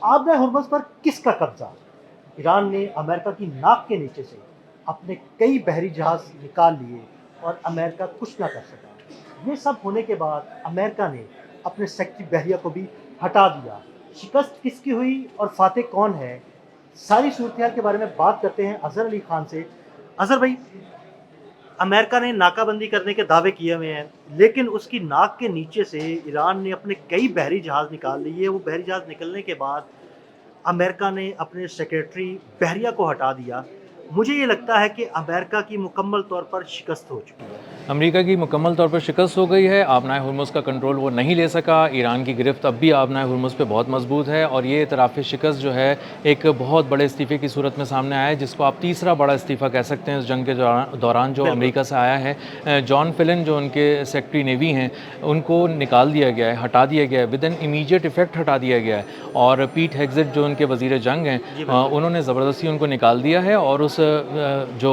आबना Hormuz पर किसका कब्ज़ा? ईरान ने अमेरिका की नाक के नीचे से अपने कई बहरी जहाज़ निकाल लिए और अमेरिका कुछ ना कर सका। ये सब होने के बाद अमेरिका ने अपने सेक्टर बहरिया को भी हटा दिया। शिकस्त किसकी हुई और फ़ातेह कौन है? सारी सूरत-ए-हाल के बारे में बात करते हैं अज़हर अली खान से। अज़हर भाई, अमेरिका ने नाकाबंदी करने के दावे किए हुए हैं, लेकिन उसकी नाक के नीचे से ईरान ने अपने कई बहरी जहाज़ निकाल लिए। वो बहरी जहाज़ निकलने के बाद अमेरिका ने अपने सेक्रेटरी बहरिया को हटा दिया। मुझे ये लगता है कि अमेरिका की मुकम्मल तौर पर शिकस्त हो चुकी है। अमेरिका की मुकम्मल तौर पर शिकस्त हो गई है। आबनाए हुर्मुज़ का कंट्रोल वो नहीं ले सका। ईरान की गिरफ्त अब भी आबनाए हुर्मुज़ पे बहुत मजबूत है और ये इतराफ़ शिकस्त जो है एक बहुत बड़े इस्तीफ़े की सूरत में सामने आया है, जिसको आप तीसरा बड़ा इस्तीफ़ा कह सकते हैं इस जंग के दौरान जो बिल्कुल। अमेरिका से आया है। जॉन फिलिन जो उनके सेक्रेटरी नेवी हैं, उनको निकाल दिया गया है, हटा दिया गया है, विद एन इमीडिएट इफ़ेक्ट हटा दिया गया है। और पीट हेग्सेट जो उनके वज़ीर जंग हैं, जी, बिल्कुल। उन्होंने ज़बरदस्ती उनको निकाल दिया है और उस जो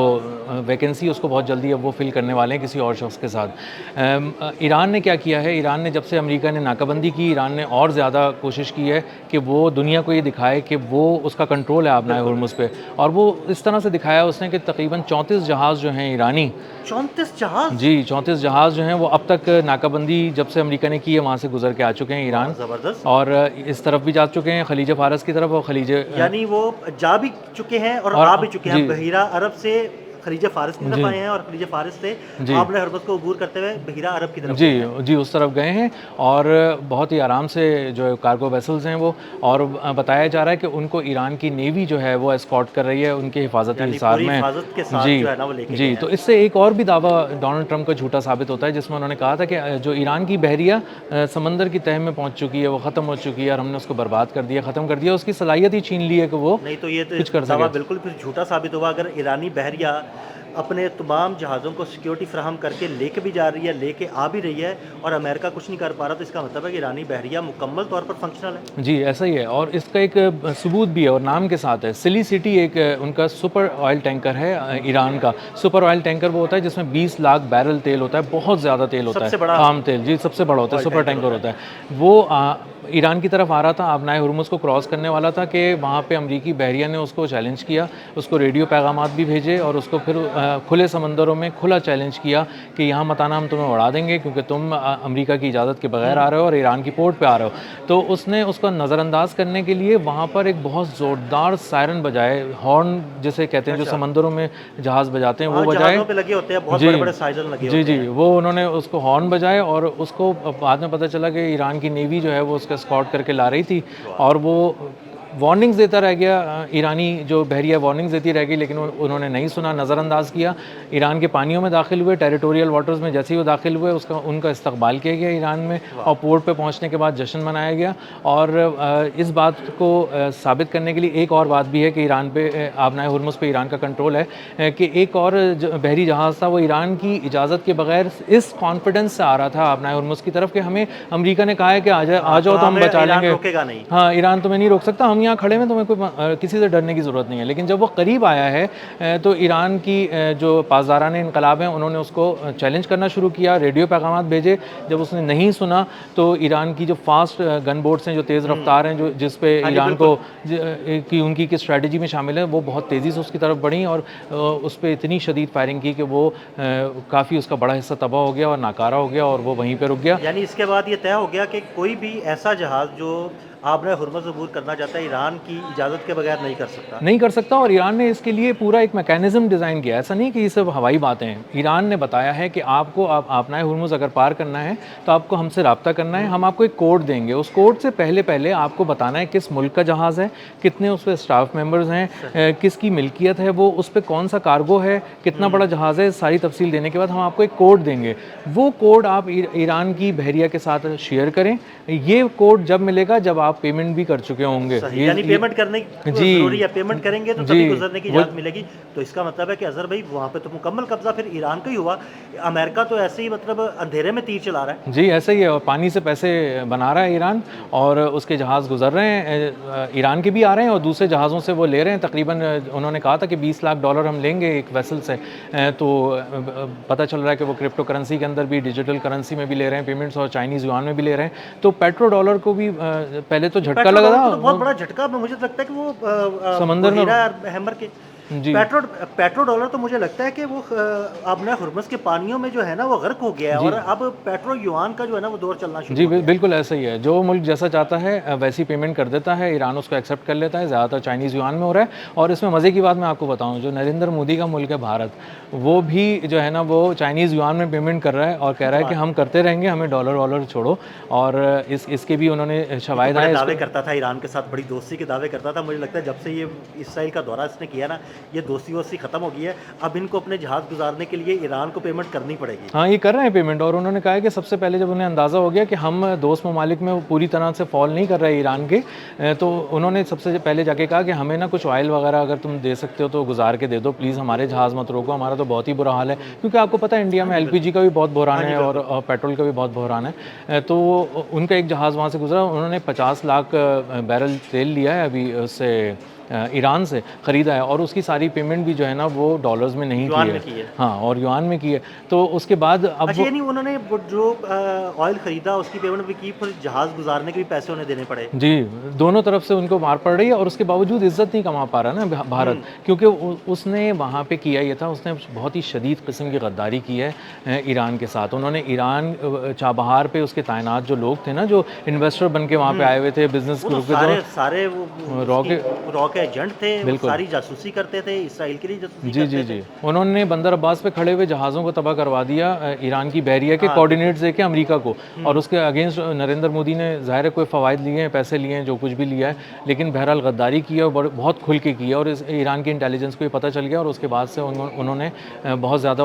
वैकेंसी उसको बहुत जल्दी अब वो फिल करने वाले हैं किसी और शख्स के साथ। ईरान ने क्या किया है, ईरान ने जब से अमेरिका ने नाकाबंदी की, ईरान ने और ज़्यादा कोशिश की है कि वो दुनिया को ये दिखाए कि वो उसका कंट्रोल है आबनाए हुर्मुज़ पे। और वो इस तरह से दिखाया उसने कि तकरीबन 34 जहाज़ जो हैं ईरानी, 34 जहाज़? जी 34 जहाज़ जो हैं वो अब तक नाकाबंदी जब से अमेरिका ने की है वहाँ से गुजर के आ चुके हैं वाह! ईरान। ज़बरदस्त। और इस तरफ भी जा चुके हैं खलीज फ़ारस की तरफ और खलीज यानी वो जा भी चुके हैं और और आ भी चुके हैं। जी बहीरा अरब से खलीज फ़ारस की तरफ जी आए हैं और खलीज फ़ारस से जी आबना हुर्मुज़ को अबूर करते हुए बहीरा अरब की तरफ जी, गए हैं। जी, उस तरफ गए हैं और बहुत ही आराम से जो कार्गो वेसल्स हैं वो। और बताया जा रहा है कि उनको ईरान की नेवी जो है वो एस्कॉर्ट कर रही है, उनके हिफाजती यानी हिसार पूरी में। हिफ़ाज़त के साथ जी, जो है ना वो लेके गए जी, हैं। तो इससे एक और भी दावा डोनाल्ड ट्रंप का झूठा साबित होता है, जिसमें उन्होंने कहा था कि जो ईरान की बहरिया समंदर की तह में पहुँच चुकी है, वो ख़त्म हो चुकी है और हमने उसको बर्बाद कर दिया, ख़त्म कर दिया, उसकी सलाहियत ही छीन ली है कि वो नहीं तो ये कुछ तो कर दावा सके। बिल्कुल फिर झूठा साबित हुआ। अगर ईरानी बहरिया अपने तमाम जहाज़ों को सिक्योरिटी फ़राहम करके लेके भी जा रही है, लेके आ भी रही है और अमेरिका कुछ नहीं कर पा रहा, तो इसका मतलब है कि ईरानी बहरिया मुकम्मल तौर पर फ़ंक्शनल है। जी, ऐसा ही है और इसका एक सबूत भी है और नाम के साथ है। सिली सिटी एक उनका सुपर ऑयल टैंकर है ईरान का। सुपर ऑयल टैंकर वो होता है जिसमें 20 लाख बैरल तेल होता है, बहुत ज़्यादा तेल होता है, सबसे बड़ा ख़ाम तेल। जी, सबसे बड़ा होता है, ऑयल सुपर टैंकर टैंकर होता होता है। है। वो ईरान की तरफ आ रहा था, आबनाए हुर्मुज़ को क्रॉस करने वाला था कि वहाँ पे अमरीकी बहरिया ने उसको चैलेंज किया, उसको रेडियो पैगामात भी भेजे और उसको फिर खुले समंदरों में खुला चैलेंज किया कि यहाँ मत आना, हम तुम्हें उड़ा देंगे क्योंकि तुम अमरीका की इजाज़त के बगैर आ रहे हो और ईरान की पोर्ट पे आ रहे हो। तो उसने उसको नज़रअंदाज करने के लिए वहाँ पर एक बहुत ज़ोरदार सायरन बजाए, हॉर्न जिसे कहते हैं जो अच्छा। समंदरों में जहाज़ बजाते हैं हाँ, वो बजाए। जहाज़ों पे लगे होते हैं, बहुत जी, बड़े-बड़े साइज़न लगे जी, होते जी, हैं। वो उन्होंने उसको हॉर्न बजाए और उसको बाद में पता चला कि ईरान की नेवी जो है वो उसको एस्कॉर्ट करके ला रही थी वाह! और वो वार्निंग्स देता रह गया। ईरानी जो बहरिया वार्निंग्स देती रह गई, लेकिन उन्होंने नहीं सुना, नज़रअंदाज किया। ईरान के पानियों में दाखिल हुए, टेरिटोरियल वाटर्स में जैसे ही वो दाखिल हुए उसका उनका इस्तकबाल किया गया ईरान में वाह! और पोर्ट पे पहुंचने के बाद जश्न मनाया गया। और इस बात को साबित करने के लिए एक और बात भी है कि ईरान पे आबनाए हुर्मुज़ पे ईरान का कंट्रोल है। कि एक और बहरी जहाज़ था वो ईरान की इजाज़त के बगैर इस कॉन्फिडेंस से आ रहा था आबनाए हुर्मुज़ की तरफ कि हमें अमेरिका ने कहा है कि आ हाँ, तो जाओ तो हम हमें बचा ईरान लेंगे। रोकेगा नहीं। हाँ, ईरान तुम्हें नहीं रोक सकता, हम यहाँ खड़े हैं, तुम्हें कोई किसी से डरने की ज़रूरत नहीं है। लेकिन जब वो करीब आया है तो ईरान की जो पासदाराने इनकलाब हैं उन्होंने उसको चैलेंज करना शुरू किया, रेडियो पैगामात भेजे। जब उसने नहीं सुना तो ईरान की जो फास्ट गन बोट्स हैं, जो तेज़ हुँ। रफ्तार हैं, जो जिस पे हाँ जी, ईरान बिल्कुल। को कि उनकी की स्ट्रैटेजी में शामिल है, वो बहुत तेज़ी से उसकी तरफ बढ़ी और उस पे इतनी शदीद फायरिंग की कि वो काफ़ी उसका बड़ा हिस्सा तबाह हो गया और नाकारा हो गया और वो वहीं पे रुक गया। यानी इसके बाद ये तय हो गया कि कोई भी ऐसा जहाज़ जो आबरा हुर्मुज़ अबूर करना चाहता है, ईरान की इजाज़त के बगैर नहीं कर सकता। नहीं कर सकता और ईरान ने इसके लिए पूरा एक मैकेनिज़्म डिज़ाइन किया है। ऐसा नहीं कि ये सब हवाई बातें हैं। ईरान ने बताया है कि आपको आपनाए हुर्मुज़ अगर पार करना है तो आपको हमसे राब्ता करना है, हम आपको एक कोड देंगे। उस कोड से पहले आपको बताना है किस मुल्क का जहाज़ है, कितने उस पे स्टाफ मेंबर्स हैं, सही। किसकी मिल्कियत है वो, उस पे कौन-सा कार्गो है, कितना बड़ा जहाज़ है, सारी तफ़सील देने के बाद हम आपको एक कोड देंगे। वो कोड आप ईरान की बहरिया के साथ शेयर करें। ये कोड जब मिलेगा जब आप पेमेंट भी कर चुके होंगे। सही, यानी पेमेंट करने की ज़रूरी जी, है, पेमेंट करेंगे तो जी, तभी गुज़रने की वो इजाज़त मिलेगी। तो इसका मतलब है कि अज़हर भाई वहाँ पे तो मुकम्मल कब्ज़ा फिर ईरान का ही हुआ। अमेरिका तो ऐसे ही मतलब अंधेरे में तीर चला रहा है। जी, ऐसा ही है और पानी से पैसे बना रहा है ईरान और उसके जहाज़ गुज़र रहे हैं। ईरान के भी आ रहे हैं और दूसरे जहाज़ों से वो ले रहे हैं। तकरीबन उन्होंने कहा था कि $20 लाख हम लेंगे एक वेसल से। तो पता चल रहा है कि वो क्रिप्टो करेंसी के अंदर भी, डिजिटल करेंसी में भी ले रहे हैं पेमेंट्स और चाइनीज़ युआन में भी ले रहे हैं। तो पेट्रो डॉलर को भी पहले तो झटका पेट्रो लगा डॉलर था को तो बहुत वो बड़ा झटका मुझे तो लगता है कि वो समंदर में। बहीरा हैमर के जी पेट्रो डॉलर तो मुझे लगता है कि वो अब ना हुर्मुज़ के पानियों में जो है ना वो गर्क हो गया है, जी और अब पेट्रो युआन का जो है ना वो दौर चलना शुरू जी हो गया है। बिल्कुल ऐसा ही है। जो मुल्क जैसा चाहता है वैसी पेमेंट कर देता है, ईरान उसको एक्सेप्ट कर लेता है, ज़्यादातर चाइनीज़ युआन में हो रहा है। और इसमें मज़े की बात मैं आपको बताऊं, जो नरेंद्र मोदी का मुल्क है भारत, वो भी जो है ना वो चाइनीज़ युआन में पेमेंट कर रहा है और कह रहा है कि हम करते रहेंगे, हमें डॉलर वॉलर छोड़ो। और इसके भी उन्होंने ये तो शवाहिद बड़े आए दावे इसको। करता था ईरान के साथ, बड़ी दोस्ती के दावे करता था। मुझे लगता है जब से ये इसराइल का दौरा इसने किया ना, ये दोस्ती वोस्ती खत्म हो गई है। अब इनको अपने जहाज़ गुजारने के लिए ईरान को पेमेंट करनी पड़ेगी। हाँ, ये कर रहे हैं पेमेंट। और उन्होंने कहा है कि सबसे पहले जब उन्हें अंदाज़ा हो गया कि हम दोस्त ममालिक में वो पूरी तरह से फॉल नहीं कर रहे ईरान के, तो उन्होंने सबसे पहले जाके कहा कि हमें ना कुछ ऑयल वगैरह अगर तुम दे सकते हो तो गुजार के दे दो प्लीज़, हमारे जहाज़ मत रोको, हमारा तो बहुत ही बुरा हाल है। क्योंकि आपको पता है इंडिया में एलपीजी का भी बहुत बहरान हाँ जी, है और बिल्कुल। पेट्रोल का भी बहुत बहरान है। तो उनका एक जहाज़ वहाँ से गुजरा, उन्होंने 50 लाख बैरल तेल लिया है अभी उससे, ईरान से ख़रीदा है। और उसकी सारी पेमेंट भी जो है ना वो डॉलर्स में नहीं की युआन है। में की है। हाँ, और युआन में की है। तो उसके बाद अब अच्छा, ये नहीं उन्होंने वो जो ऑयल खरीदा उसकी पेमेंट भी की, फिर जहाज़ गुजारने के भी पैसे उन्हें देने पड़े। जी, दोनों तरफ से उनको मार पड़ रही है और उसके बावजूद इज़्ज़त नहीं कमा पा रहा ना भारत। क्योंकि उसने वहाँ पे किया ये था, उसने बहुत ही शदीद किस्म की गद्दारी की है ईरान के साथ। उन्होंने ईरान चाबहार पे उसके तैनात जो लोग थे ना, जो इन्वेस्टर बन के वहाँ पे आए हुए थे बिज़नेस वो तो ग्रुप के सारे दौरान, सारे रॉ के रॉ के एजेंट थे, वो बिल्कुल। सारी जासूसी करते थे, इसराइल के लिए जासूसी जी, जी, करते थे। जी। उन्होंने बंदर अब्बास पे खड़े हुए जहाज़ों को तबाह करवा दिया, ईरान की बहरिया के हाँ, कोऑर्डिनेट्स देके अमेरिका को। और उसके अगेंस्ट नरेंद्र मोदी ने ज़ाहिर है कोई फ़वाइद लिए हैं, पैसे लिए हैं, जो कुछ भी लिया है, लेकिन बहरहाल गद्दारी की है और बहुत खुल के की है। और इस ईरान की इंटेलिजेंस को ये पता चल गया और उसके बाद से उन्होंने बहुत ज़्यादा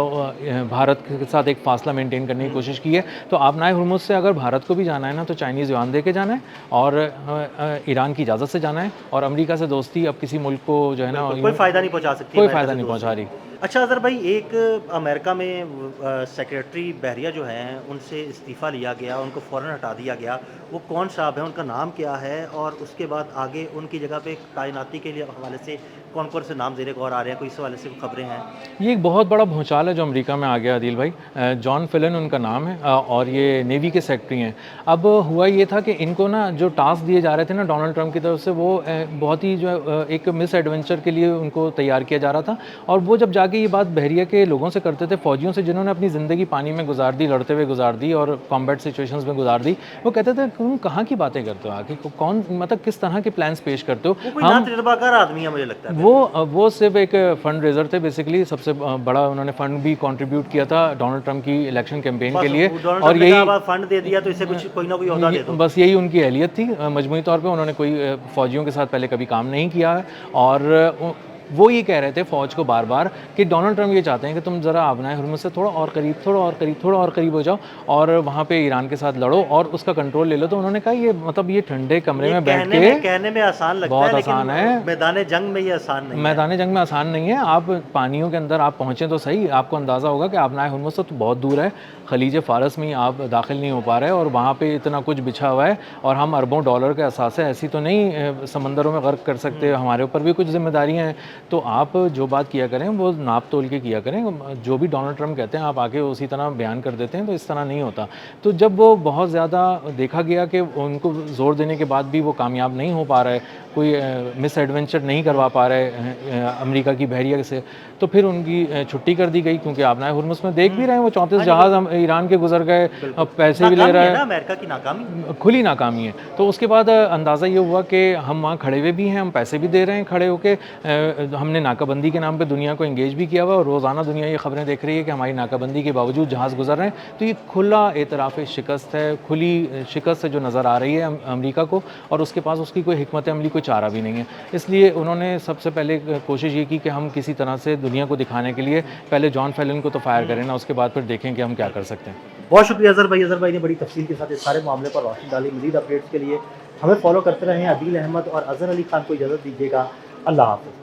भारत के साथ एक फ़ासला मेंटेन करने की कोशिश की है। तो आबनाए हुर्मुज़ से अगर भारत को भी जाना है ना, तो चाइनीज़ युआन दे के जाना है और ईरान की इजाज़त से जाना है। और अमेरिका से दोस्ती अब किसी मुल्क को जो है ना बिल्कुल, कोई फ़ायदा नहीं पहुँचा सकती कोई अमेरिका फ़ायदा से नहीं दोस्ती। पहुँचा रही। अच्छा अज़हर भाई, एक अमेरिका में सेक्रेटरी बहरिया जो हैं उनसे इस्तीफ़ा लिया गया, उनको फ़ौरन हटा दिया गया। वो कौन साहब हैं, उनका नाम क्या है, और उसके बाद आगे उनकी जगह पे तैनाती के लिए हवाले से कौन-कौन से नाम ज़ेरे गौर आ रहे हैं, कोई इस हवाले से खबरें हैं? ये एक बहुत बड़ा भूचाल है जो अमेरिका में आ गया आदिल भाई। जॉन फिलन उनका नाम है और ये नेवी के सेक्रेटरी हैं। अब हुआ ये था कि इनको ना जो टास्क दिए जा रहे थे ना डोनाल्ड ट्रंप की तरफ से, वो बहुत ही जो है एक मिस एडवेंचर के लिए उनको तैयार किया जा रहा था। और वो जब जाके ये बात बहरिया के लोगों से करते थे, फ़ौजियों से जिन्होंने अपनी ज़िंदगी पानी में गुजार दी, लड़ते हुए गुजार दी और कॉम्बैट सिचुएशंस में गुजार दी, वो कहते थे तुम कहाँ की बातें करते हो, आके कौन मतलब किस तरह के प्लान्स पेश करते हो। वो कोई ना तजुर्बाकार आदमी है मुझे लगता है। वो सिर्फ एक फंड रेजर थे बेसिकली। सबसे बड़ा उन्होंने फंड भी कंट्रीब्यूट किया था डोनाल्ड ट्रंप की इलेक्शन कैंपेन के लिए। डोनाल्ड और ट्रंप ने यही कहा फंड दे दिया तो इसे कुछ कोई ना कोई ओहदा दे दो। बस यही उनकी अहलियत थी। मजमूई तौर पे उन्होंने कोई फ़ौजियों के साथ पहले कभी काम नहीं किया है। और वो ये कह रहे थे फ़ौज को बार बार कि डोनाल्ड ट्रंप ये चाहते हैं कि तुम ज़रा आबनाए हुर्मुज़ से थोड़ा और करीब, थोड़ा और करीब, थोड़ा और करीब हो जाओ और वहाँ पे ईरान के साथ लड़ो और उसका कंट्रोल ले लो। तो उन्होंने कहा ये मतलब ये ठंडे कमरे में बैठ के कहने में आसान लगता बहुत है, लेकिन आसान है। मैदान जंग में ये आसान नहीं है। मैदान जंग में आसान नहीं है। आप पानियों के अंदर आप पहुँचें तो सही, आपको अंदाज़ा होगा कि आबनाए हुर्मुज़ तो बहुत दूर है, खलीज फ़ारस में ही आप दाखिल नहीं हो पा रहे और वहाँ पे इतना कुछ बिछा हुआ है और हम अरबों डॉलर के असासे ऐसी तो नहीं समंदरों में गर्क कर सकते, हमारे ऊपर भी कुछ जिम्मेदारियाँ हैं। तो आप जो बात किया करें वो नाप तोल के किया करें। जो भी डोनाल्ड ट्रंप कहते हैं आप आके उसी तरह बयान कर देते हैं, तो इस तरह नहीं होता। तो जब वो बहुत ज़्यादा देखा गया कि उनको ज़ोर देने के बाद भी वो कामयाब नहीं हो पा रहा है, कोई मिस एडवेंचर नहीं करवा पा रहे अमेरिका की बहरिया से, तो फिर उनकी छुट्टी कर दी गई। क्योंकि आबनाए हुर्मुज़ में देख भी रहे हैं वो 34 जहाज़ ईरान के गुजर गए, पैसे भी ले रहा है, अमेरिका की नाकामी, खुली नाकामी है। तो उसके बाद अंदाज़ा ये हुआ कि हम वहाँ खड़े हुए भी हैं, हम पैसे भी दे रहे हैं खड़े होके, हमने नाकाबंदी के नाम पे दुनिया को एंगेज भी किया हुआ और रोज़ाना दुनिया ये खबरें देख रही है कि हमारी नाकाबंदी के बावजूद जहाज़ गुजर रहे हैं। तो ये खुला एतराफ़ शिकस्त है, खुली शिकस्त है जो नज़र आ रही है अमेरिका को, और उसके पास उसकी कोई हिकमत अमली, कोई चारा भी नहीं है। इसलिए उन्होंने सबसे पहले कोशिश ये की कि हम किसी तरह से दुनिया को दिखाने के लिए पहले जॉन फेलन को तो फायर करें ना, उसके बाद फिर देखें कि हम क्या कर सकते हैं। बहुत शुक्रिया अज़हर भाई ने बड़ी तफसील के साथ इस सारे मामले पर रोशनी डाली। मज़ीद अपडेट्स के लिए हमें फॉलो करते रहें। अदील अहमद और अज़हर अली खान को इजाज़त दीजिएगा। अल्लाह हाफ़िज़।